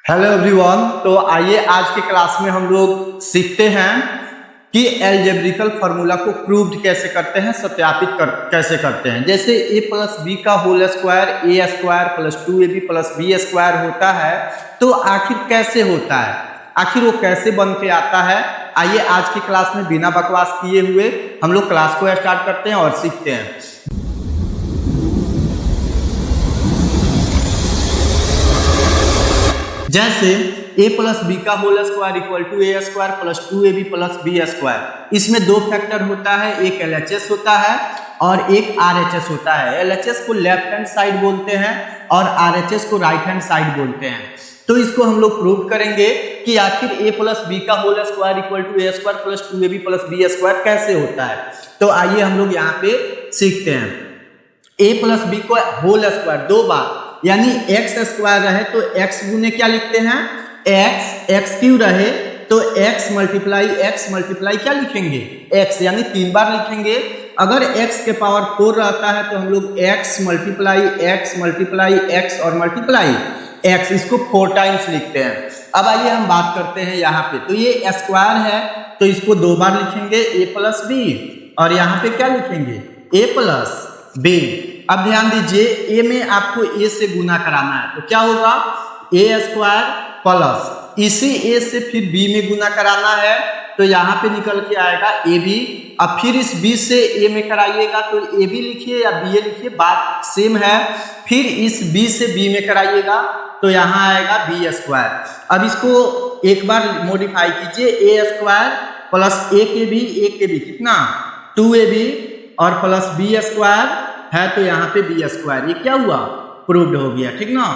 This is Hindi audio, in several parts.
Hello everyone. तो आइए आज के क्लास में हम लोग सीखते हैं कि एलजेब्रिकल फार्मूला को प्रूव्ड कैसे करते हैं, सत्यापित कैसे करते हैं। जैसे a प्लस बी का whole square A square plus 2ab plus B square होता है, तो आखिर कैसे होता है, आखिर वो कैसे बन के आता है। आइए आज की क्लास में बिना बकवास किए हुए हम लोग क्लास को स्टार्ट करते हैं और सीखते हैं। जैसे a प्लस बी का whole square equal to A square plus 2ab plus B square, इसमें दो फैक्टर होता है, एक LHS होता है और एक RHS होता है। LHS को लेफ्ट हैंड साइड बोलते हैं और RHS को राइट हैंड साइड बोलते हैं। तो इसको हम लोग प्रूव करेंगे कि आखिर a प्लस बी का whole square equal to A square plus 2ab plus B square कैसे होता है। तो आइए हम लोग यहाँ पे सीखते हैं। a प्लस बी को होल स्क्वायर दो बार यानी एक्स स्क्वायर रहे तो x गुने क्या लिखते हैं, x क्यों रहे तो x मल्टीप्लाई क्या लिखेंगे, x यानी 3 बार लिखेंगे। अगर x के पावर 4 रहता है तो हम लोग x मल्टीप्लाई x और मल्टीप्लाई x, इसको 4 टाइम्स लिखते हैं। अब आइए हम बात करते हैं यहाँ पे, तो ये स्क्वायर है तो इसको 2 बार लिखेंगे a प्लस बी और यहाँ पे क्या लिखेंगे a प्लस बी। अब ध्यान दीजिए a में आपको a से गुना कराना है तो क्या होगा a स्क्वायर प्लस इसी a से फिर b में गुना कराना है तो यहाँ पे निकल के आएगा ab। अब फिर इस b से a में कराइएगा तो ab लिखिए या ba लिखिए, बात सेम है। फिर इस b से b में कराइएगा तो यहाँ आएगा b स्क्वायर। अब इसको एक बार मॉडिफाई कीजिए, a स्क्वायर प्लस एक ab कितना 2ab और प्लस b स्क्वायर है तो यहाँ पे बी स्क्वायर, ये क्या हुआ प्रूव्ड हो गया, ठीक ना।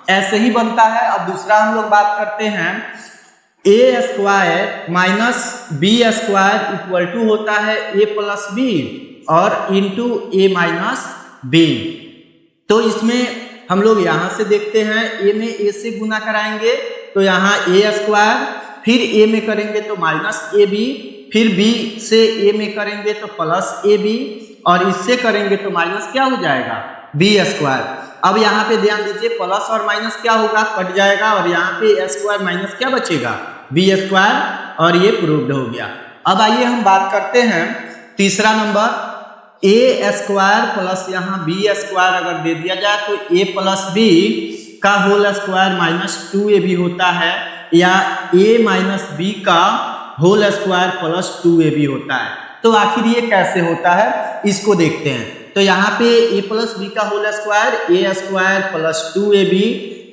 ऐसे ही बनता है। अब दूसरा हम लोग बात करते हैं, A square minus B square equal to होता है ए प्लस बी और इंटू ए माइनस बी। तो इसमें हम लोग यहाँ से देखते हैं ए में ए से गुना कराएंगे तो यहाँ ए स्क्वायर, फिर ए में करेंगे तो माइनस ए बी, फिर बी से ए में करेंगे तो प्लस ए बी और इससे करेंगे तो माइनस क्या हो जाएगा बी स्क्वायर। अब यहाँ पे ध्यान दीजिए प्लस और माइनस क्या होगा, कट जाएगा और यहाँ पे ए स्क्वायर माइनस क्या बचेगा बी स्क्वायर और ये प्रूव्ड हो गया। अब आइए हम बात करते हैं तीसरा नंबर, ए स्क्वायर प्लस यहाँ बी स्क्वायर अगर दे दिया जाए तो ए प्लस बी का होल स्क्वायर माइनस 2ab होता है या a माइनस बी का होल स्क्वायर प्लस 2ab होता है। तो आखिर ये कैसे होता है इसको देखते हैं। तो यहाँ पे a प्लस बी का whole square A square plus 2ab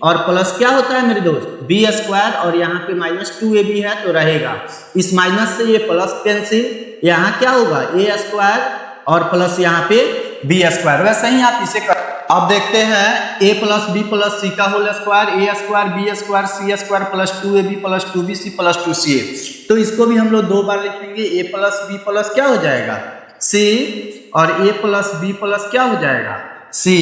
और प्लस क्या होता है मेरे दोस्त बी स्क्वायर और यहाँ पे माइनस 2ab है तो रहेगा, इस माइनस से ये प्लस कैंसिल, यहाँ क्या होगा ए स्क्वायर और प्लस यहाँ पे बी स्क्वायर। वैसे ही आप इसे कर। अब देखते हैं a plus B plus C का whole square A square B square C square plus 2ab plus 2bc plus 2ca। तो इसको भी हम लोग 2 बार लिखेंगे, a प्लस बी प्लस क्या हो जाएगा c और a प्लस बी प्लस क्या हो जाएगा c।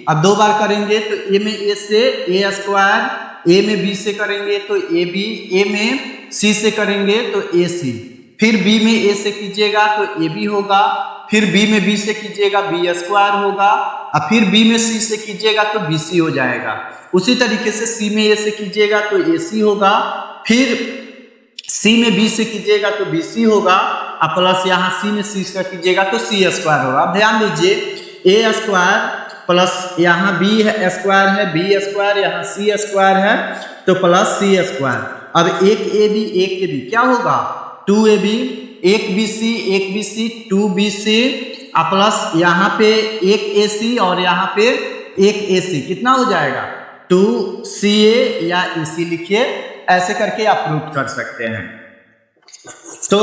अब 2 बार करेंगे तो a में a से a स्क्वायर, a में b से करेंगे तो ab, a में c से करेंगे तो ac, फिर b में a से कीजिएगा तो ab होगा, फिर b में b से कीजिएगा b स्क्वायर होगा और फिर b में c से कीजिएगा तो bc हो जाएगा। उसी तरीके से c में a से कीजिएगा तो ac होगा, फिर c में b से कीजिएगा तो bc होगा और प्लस यहाँ c में c से कीजिएगा तो c स्क्वायर होगा। अब ध्यान दीजिए a स्क्वायर प्लस यहाँ b स्क्वायर है b स्क्वायर यहाँ c स्क्वायर है तो प्लस c स्क्वायर। अब एक ab क्या होगा 2ab, एक bc 2bc प्लस यहाँ पे एक ac और यहाँ पे एक ac, कितना हो जाएगा 2ca या ac लिखिए, ऐसे करके आप प्रूव कर सकते हैं। तो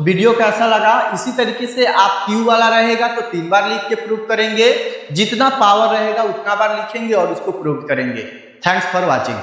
वीडियो कैसा लगा, इसी तरीके से आप Q वाला रहेगा तो 3 बार लिख के प्रूव करेंगे, जितना पावर रहेगा उतना बार लिखेंगे और उसको प्रूव करेंगे। Thanks for watching.